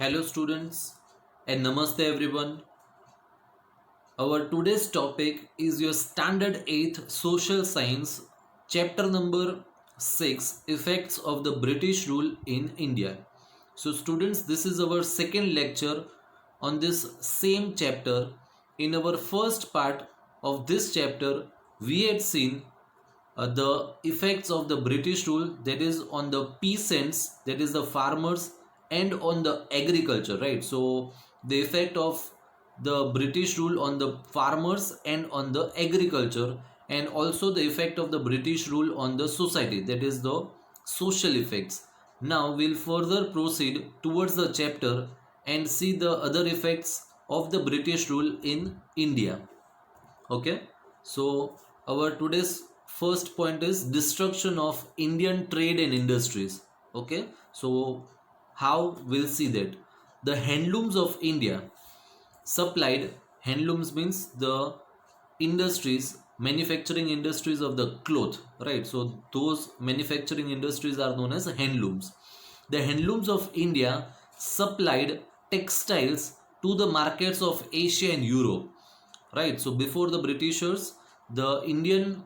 Hello students and namaste everyone. Our today's topic is your standard 8th social science chapter number 6, effects of the British rule in India. So students, this is our second lecture on this same chapter. In our first part of this chapter we had seen the effects of the British rule, that is on the peasants, that is the farmers, and on the agriculture, right? So the effect of the British rule on the farmers and on the agriculture, and also the effect of the British rule on the society, that is the social effects. Now we'll further proceed towards the chapter and see the other effects of the British rule in India. Okay, so our today's first point is destruction of Indian trade and industries. Okay, so how we'll see that the handlooms of India supplied, handlooms means the industries, manufacturing industries of the cloth, right? So those manufacturing industries are known as handlooms. The handlooms of India supplied textiles to the markets of Asia and Europe, right? So before the Britishers, the Indian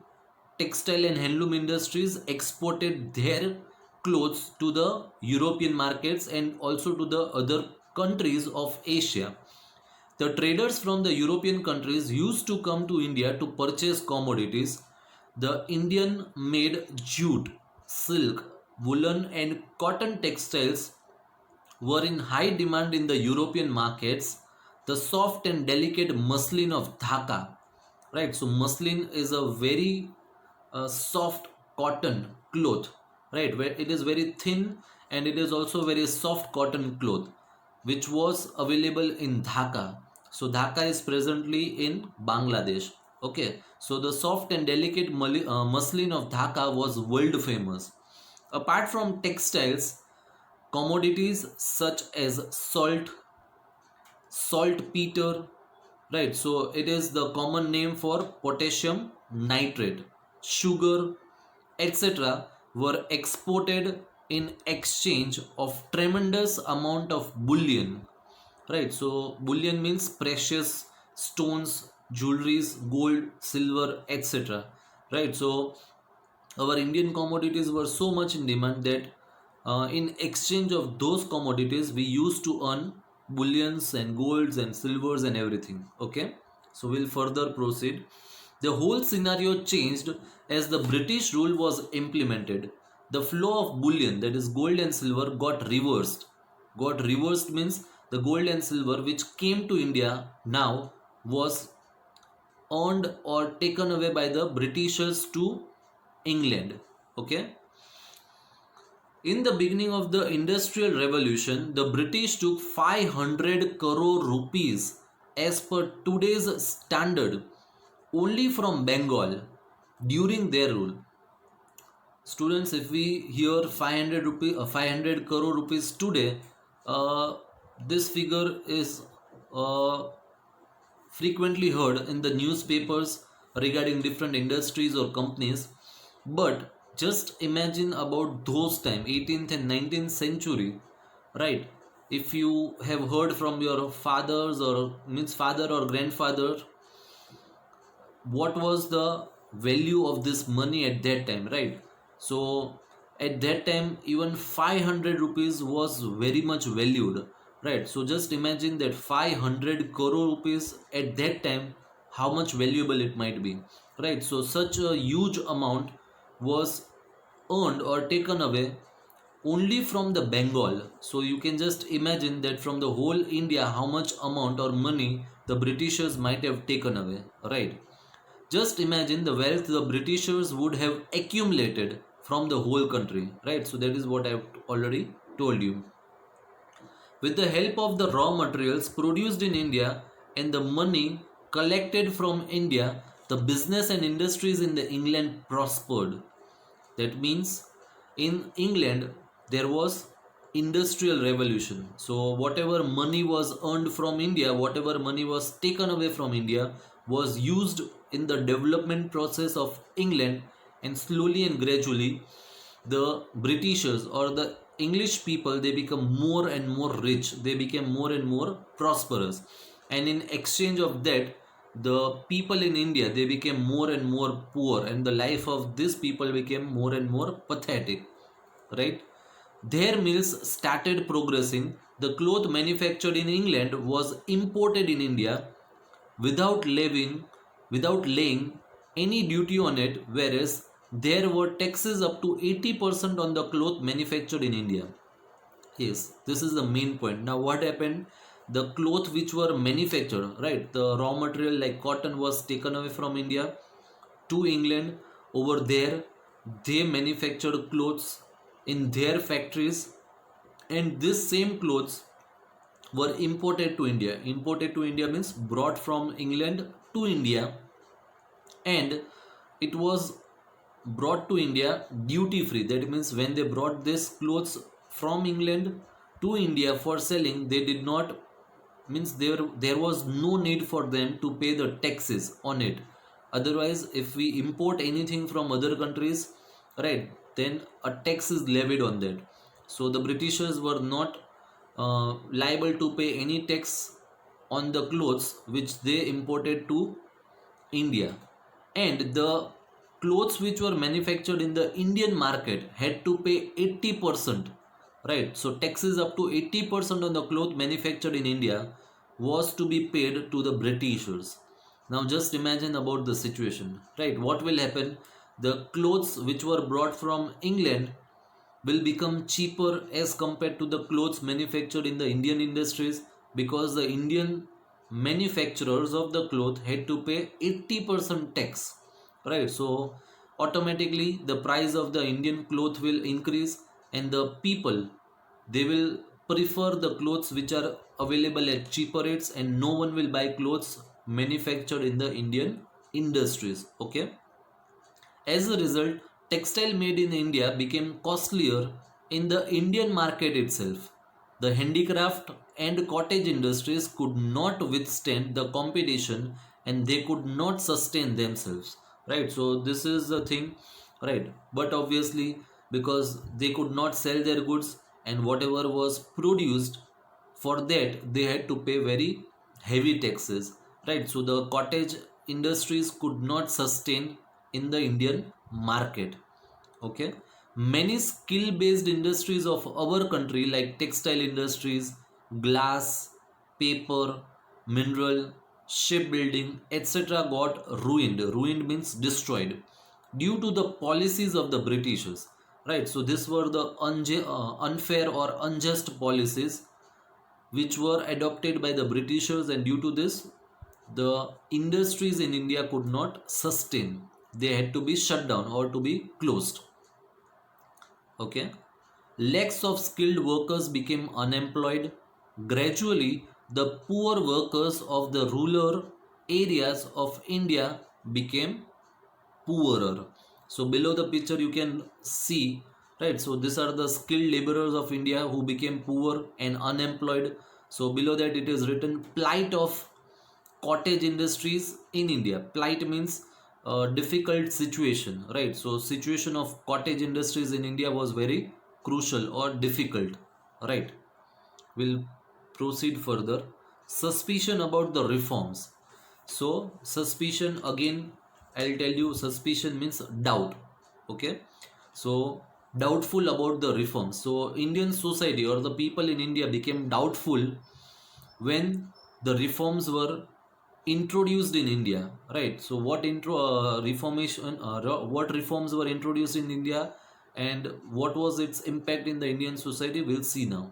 textile and handloom industries exported their clothes to the European markets and also to the other countries of Asia. The traders from the European countries used to come to India to purchase commodities. The Indian made jute, silk, woolen and cotton textiles were in high demand in the European markets. The soft and delicate muslin of Dhaka, right? So muslin is a very soft cotton cloth, right? Where it is very thin and it is also very soft cotton cloth, which was available in Dhaka. So Dhaka is presently in Bangladesh. Okay, so the soft and delicate muslin of Dhaka was world famous. Apart from textiles, commodities such as saltpeter, right? So it is the common name for potassium nitrate, sugar, etc., were exported in exchange of tremendous amount of bullion, right? So bullion means precious stones, jewelries, gold, silver, etc., right? So our Indian commodities were so much in demand that in exchange of those commodities we used to earn bullions and golds and silvers and everything. Okay, so we'll further proceed. The whole scenario changed as the British rule was implemented. The flow of bullion, that is gold and silver, got reversed means the gold and silver which came to India now was earned or taken away by the Britishers to England. Okay. In the beginning of the Industrial Revolution, the British took 500 crore rupees as per today's standard only from Bengal during their rule. Students, if we hear 500 crore rupees today, this figure is uh, frequently heard in the newspapers regarding different industries or companies. But just imagine about those time, 18th and 19th century, right? If you have heard from your fathers or means father or grandfather, what was the value of this money at that time, right? So at that time even 500 rupees was very much valued, right? So just imagine that 500 crore rupees at that time, how much valuable it might be, right? So such a huge amount was earned or taken away only from the Bengal. So you can just imagine that from the whole India how much amount or money the Britishers might have taken away, right? Just imagine the wealth the Britishers would have accumulated from the whole country, right? So that is what I've already told you. With the help of the raw materials produced in India and the money collected from India, the business and industries in the England prospered. That means in England there was industrial revolution. So whatever money was earned from India, whatever money was taken away from India was used in the development process of England, and slowly and gradually the Britishers or the English people, they become more and more rich, they became more and more prosperous, and in exchange of that, the people in India, they became more and more poor, and the life of these people became more and more pathetic, right? Their mills started progressing. The cloth manufactured in England was imported in India without levying, without laying any duty on it, whereas there were taxes up to 80% on the cloth manufactured in India. Yes, this is the main point. Now, what happened? The cloth which were manufactured, right? The raw material like cotton was taken away from India to England. Over there, they manufactured clothes in their factories, and this same clothes were imported to India. Imported to India means brought from England to India, and it was brought to India duty free. That means when they brought this clothes from England to India for selling, they did not, means there was no need for them to pay the taxes on it. Otherwise, if we import anything from other countries, right, then a tax is levied on that. So the Britishers were not liable to pay any tax on the clothes which they imported to India, and the clothes which were manufactured in the Indian market had to pay 80%, right? So taxes up to 80% on the cloth manufactured in India was to be paid to the Britishers. Now just imagine about the situation, right? What will happen? The clothes which were brought from England will become cheaper as compared to the clothes manufactured in the Indian industries, because the Indian manufacturers of the cloth had to pay 80% tax, right? So automatically the price of the Indian cloth will increase, and the people, they will prefer the clothes which are available at cheaper rates, and no one will buy clothes manufactured in the Indian industries. Okay, as a result, textile made in India became costlier in the Indian market itself. The handicraft and cottage industries could not withstand the competition, and they could not sustain themselves. Right? So, this is the thing, right? But obviously, because they could not sell their goods, and whatever was produced, for that they had to pay very heavy taxes, right? So the cottage industries could not sustain in the Indian market. Okay, many skill based industries of our country like textile industries, glass, paper, mineral, shipbuilding, etc. got ruined. Ruined means destroyed due to the policies of the Britishers, right? So these were the unfair or unjust policies which were adopted by the Britishers, and due to this, the industries in India could not sustain. They had to be shut down or to be closed. Okay, lakhs of skilled workers became unemployed. Gradually, the poor workers of the rural areas of India became poorer. So below the picture you can see, right? So these are the skilled laborers of India who became poor and unemployed. So below that it is written plight of cottage industries in India. Plight means difficult situation, right? So situation of cottage industries in India was very crucial or difficult, right? We'll proceed further. Suspicion about the reforms. So suspicion, again I'll tell you, suspicion means doubt. Okay, so doubtful about the reforms. So Indian society or the people in India became doubtful when the reforms were introduced in India, right? So what what reforms were introduced in India, and what was its impact in the Indian society, we'll see now.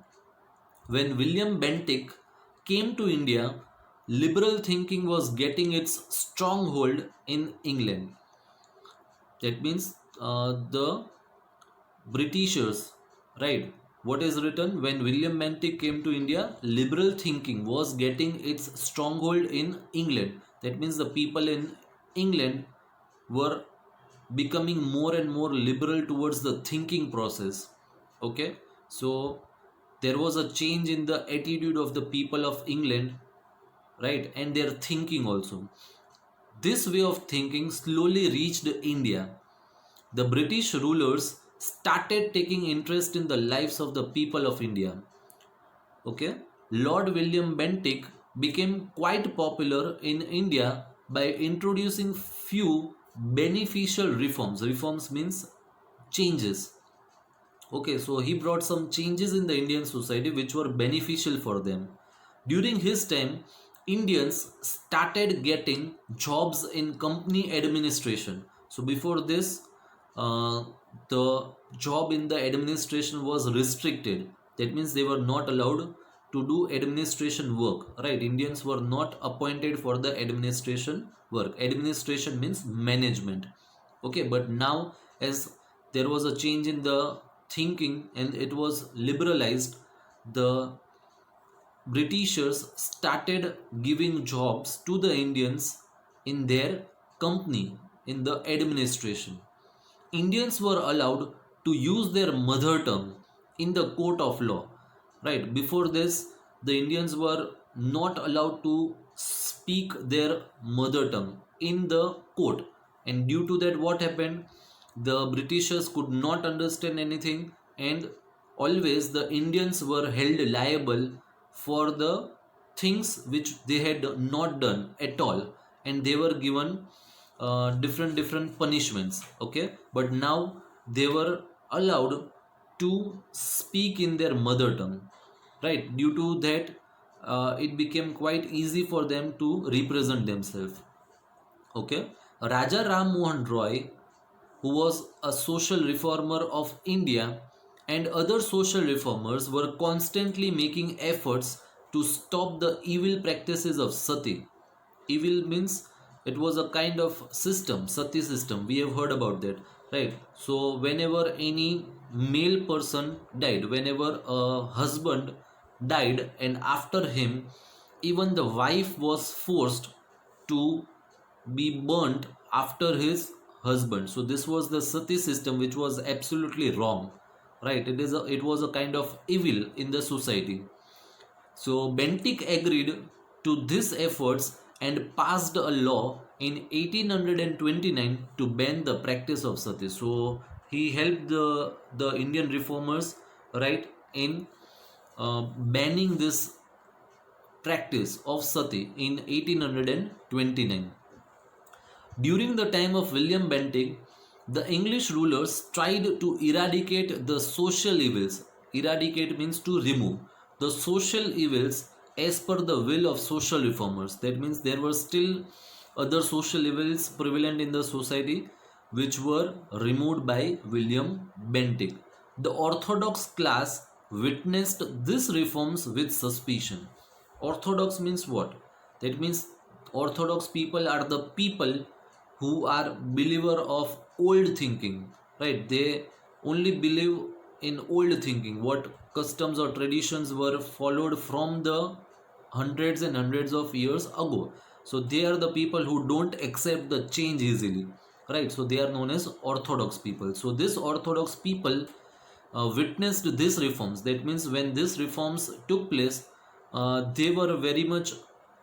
When William Bentinck came to India, liberal thinking was getting its stronghold in England. That means the Britishers, right? What is written? When William Bentinck came to India, liberal thinking was getting its stronghold in England. That means the people in England were becoming more and more liberal towards the thinking process. Okay, so there was a change in the attitude of the people of England, right, and their thinking also. This way of thinking slowly reached India. The British rulers started taking interest in the lives of the people of India. Okay, Lord William Bentinck became quite popular in India by introducing few beneficial reforms. Reforms means changes. Okay, so he brought some changes in the Indian society which were beneficial for them. During his time, Indians started getting jobs in company administration. So before this, the job in the administration was restricted. That means they were not allowed to do administration work. Right? Indians were not appointed for the administration work. Administration means management. Okay, but now as there was a change in the thinking and it was liberalized, the Britishers started giving jobs to the Indians in their company, in the administration. Indians were allowed to use their mother tongue in the court of law. Right, before this, the Indians were not allowed to speak their mother tongue in the court, and due to that, what happened? The Britishers could not understand anything, and always the Indians were held liable for the things which they had not done at all, and they were given different punishments. Okay, but now they were allowed to speak in their mother tongue. Right, due to that, it became quite easy for them to represent themselves. Okay, Raja Ram Mohan Roy, who was a social reformer of India, and other social reformers were constantly making efforts to stop the evil practices of sati. Evil means it was a kind of system, sati system. We have heard about that, right? So whenever any male person died, whenever a husband died, and after him even the wife was forced to be burnt after his husband. So this was the sati system, which was absolutely wrong, right? It was a kind of evil in the society. So Bentinck agreed to these efforts and passed a law in 1829 to ban the practice of sati. So he helped the Indian reformers, right, in banning this practice of sati in 1829. During the time of William Bentinck, the English rulers tried to eradicate the social evils. Eradicate means to remove the social evils as per the will of social reformers. That means there were still other social evils prevalent in the society which were removed by William Bentinck. The Orthodox class witnessed these reforms with suspicion. Orthodox means what? That means Orthodox people are the people who are believer of old thinking, right? They only believe in old thinking, what customs or traditions were followed from the hundreds and hundreds of years ago. So they are the people who don't accept the change easily, right? So they are known as Orthodox people. So this Orthodox people witnessed these reforms. That means when these reforms took place, they were very much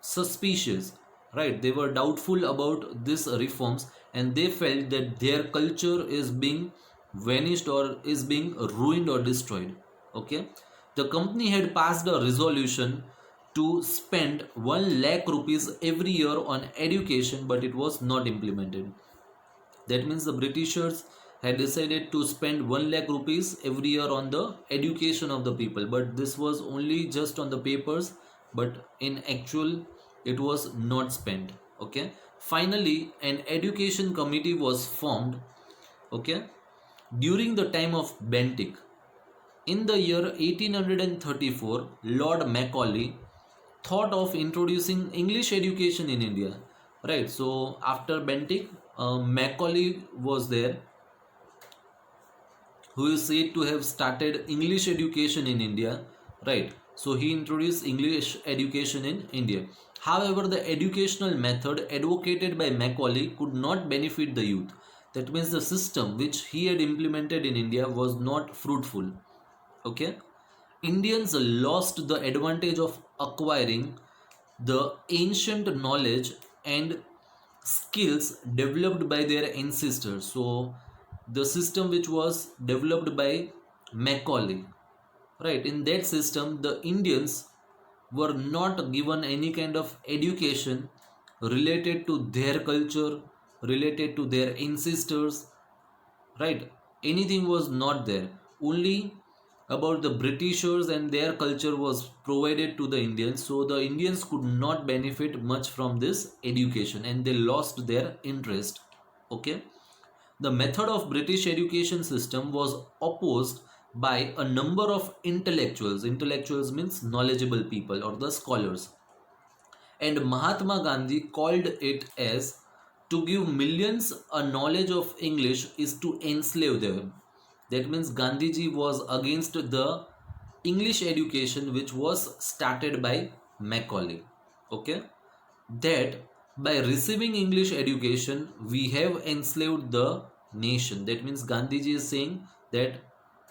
suspicious, right? They were doubtful about these reforms, and they felt that their culture is being vanished or is being ruined or destroyed. Okay, the company had passed a resolution to spend 1 lakh rupees every year on education, but it was not implemented. That means the Britishers had decided to spend 1 lakh rupees every year on the education of the people, but this was only just on the papers, but in actual it was not spent. Okay, finally an education committee was formed. Okay, during the time of Bentinck, in the year 1834, Lord Macaulay thought of introducing English education in India. Right. So after Bentinck, Macaulay was there, who is said to have started English education in India. Right. So he introduced English education in India. However, the educational method advocated by Macaulay could not benefit the youth. That means the system which he had implemented in India was not fruitful. Okay, Indians lost the advantage of acquiring the ancient knowledge and skills developed by their ancestors. So the system which was developed by Macaulay. Right, in that system, the Indians were not given any kind of education related to their culture, related to their ancestors, right? Anything was not there. Only about the Britishers and their culture was provided to the Indians. So the Indians could not benefit much from this education and they lost their interest. Okay. The method of British education system was opposed by a number of intellectuals. Intellectuals means knowledgeable people or the scholars. And Mahatma Gandhi called it as to give millions a knowledge of English is to enslave them. That means Gandhiji was against the English education which was started by Macaulay. Okay, that by receiving English education we have enslaved the nation. That means Gandhiji is saying that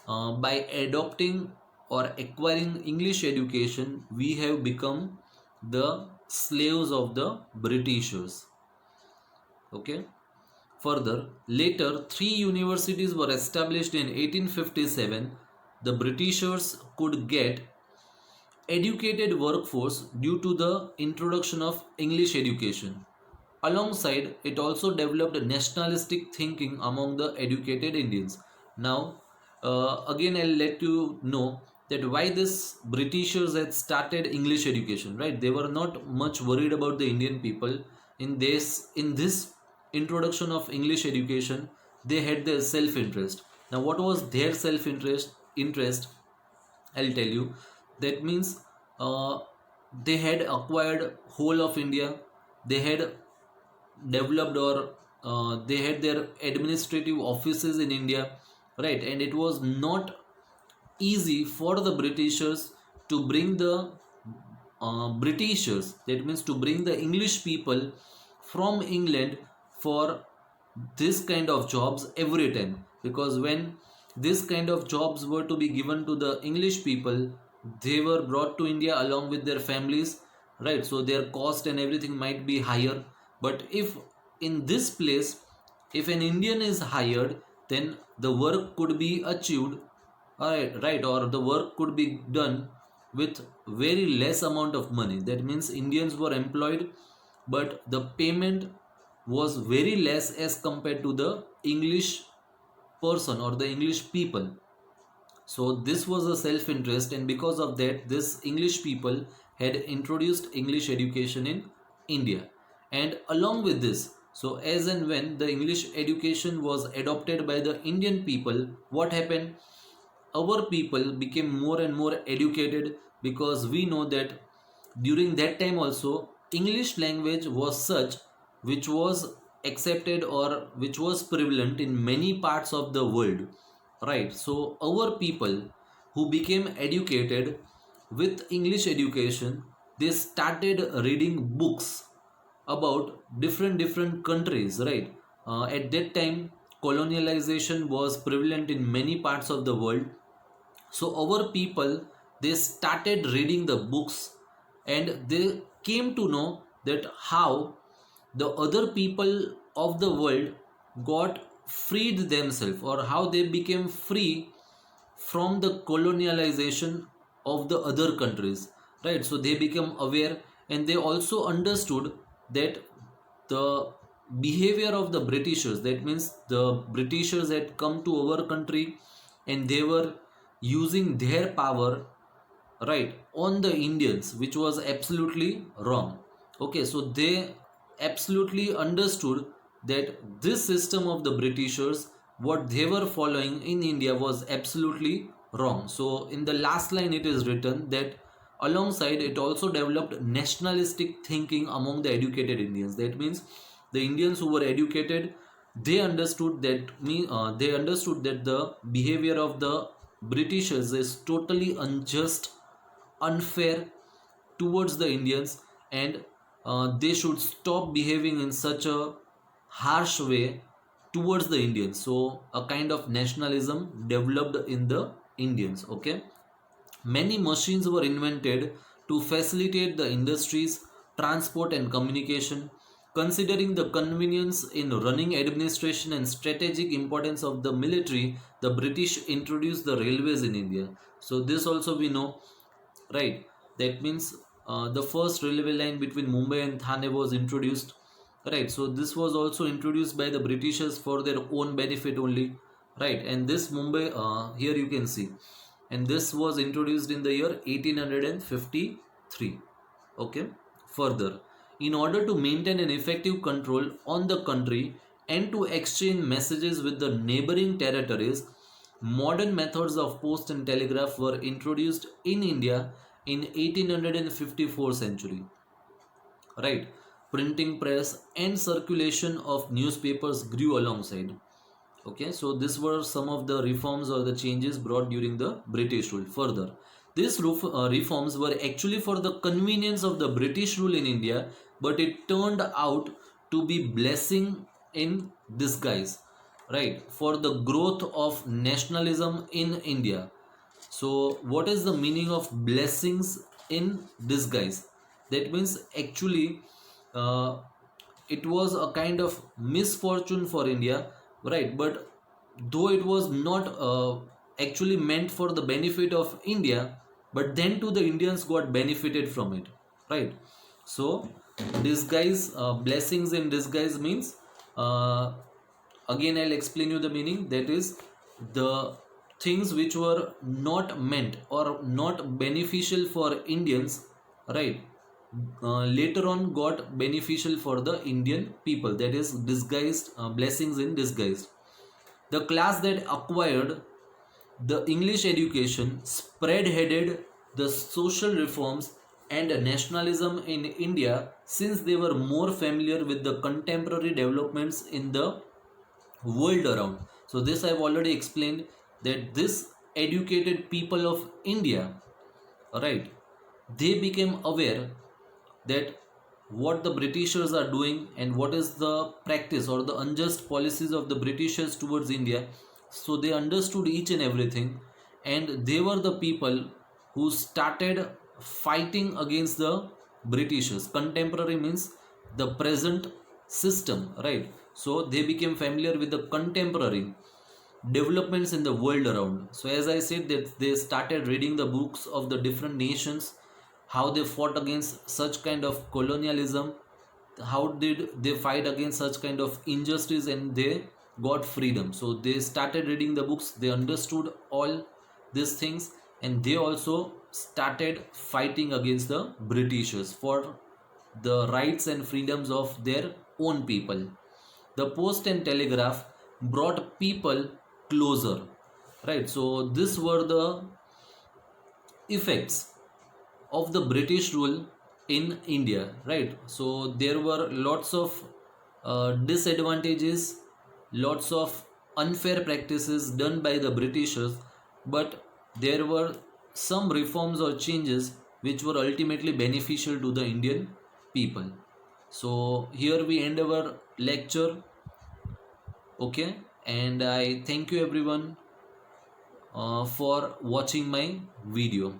by adopting or acquiring English education we have become the slaves of the Britishers. Okay. Further, later three universities were established in 1857. The Britishers could get educated workforce due to the introduction of English education. Alongside, it also developed nationalistic thinking among the educated Indians. Now, again, I'll let you know that why this Britishers had started English education. Right? They were not much worried about the Indian people. In this introduction of English education, they had their self-interest. Now, what was their self-interest? I'll tell you. That means they had acquired whole of India. They had developed or they had their administrative offices in India, right? And it was not easy for the Britishers to bring the Britishers, that means to bring the English people from England for this kind of jobs every time, because when this kind of jobs were to be given to the English people, they were brought to India along with their families, right? So their cost and everything might be higher. But if in this place, if an Indian is hired, then the work could be achieved, right, or the work could be done with very less amount of money. That means Indians were employed, but the payment was very less as compared to the English person or the English people. So this was a self-interest, and because of that, this English people had introduced English education in India. And along with this, so as and when the English education was adopted by the Indian people, what happened? Our people became more and more educated, because we know that during that time also English language was such which was accepted or which was prevalent in many parts of the world, right? So our people who became educated with English education, they started reading books about different countries, right? At that time colonialization was prevalent in many parts of the world. So our people, they started reading the books, and they came to know that how the other people of the world got freed themselves, or how they became free from the colonialization of the other countries, right? So they become aware, and they also understood that the behavior of the Britishers, that means the Britishers had come to our country and they were using their power, right, on the Indians, which was absolutely wrong. Okay, so they absolutely understood that this system of the Britishers, what they were following in India, was absolutely wrong. So in the last line it is written that alongside it also developed nationalistic thinking among the educated Indians. That means the Indians who were educated, they understood that the behavior of the Britishers is totally unjust, unfair towards the Indians, and they should stop behaving in such a harsh way towards the Indians. So a kind of nationalism developed in the Indians. Okay, many machines were invented to facilitate the industries, transport, and communication. Considering the convenience in running administration and strategic importance of the military, the British introduced the railways in India. So this also we know, right? That means the first railway line between Mumbai and Thane was introduced, right? So this was also introduced by the Britishers for their own benefit only, right? And this Mumbai, here you can see, and this was introduced in the year 1853. Okay, further, in order to maintain an effective control on the country and to exchange messages with the neighboring territories, modern methods of post and telegraph were introduced in India in 1854 century. Right, printing press and circulation of newspapers grew alongside. Okay, so these were some of the reforms or the changes brought during the British rule. Further, these reforms were actually for the convenience of the British rule in India, but it turned out to be blessing in disguise, right, for the growth of nationalism in India. So, what is the meaning of blessings in disguise? That means actually, uh, it was a kind of misfortune for India, right? But though it was not actually meant for the benefit of India, but then too the Indians got benefited from it, right? So, disguise, blessings in disguise means, uh, again I'll explain you the meaning. That is, the things which were not meant or not beneficial for Indians, right, later on got beneficial for the Indian people. That is disguised, blessings in disguise. The class that acquired the English education spread-headed the social reforms and nationalism in India, since they were more familiar with the contemporary developments in the world around. So this I've already explained, that this educated people of India, right, they became aware that what the Britishers are doing and what is the practice or the unjust policies of the Britishers towards India. So they understood each and everything, and they were the people who started fighting against the Britishers. Contemporary means the present system, right? So they became familiar with the contemporary developments in the world around. So as I said, that they started reading the books of the different nations, how they fought against such kind of colonialism, how did they fight against such kind of injustice, and they got freedom. So they started reading the books, they understood all these things, and they also started fighting against the Britishers for the rights and freedoms of their own people. The post and telegraph brought people closer, right? So these were the effects of the British rule in India, right? So there were lots of disadvantages, lots of unfair practices done by the Britishers, but there were some reforms or changes which were ultimately beneficial to the Indian people. So here we end our lecture, okay? And I thank you everyone for watching my video.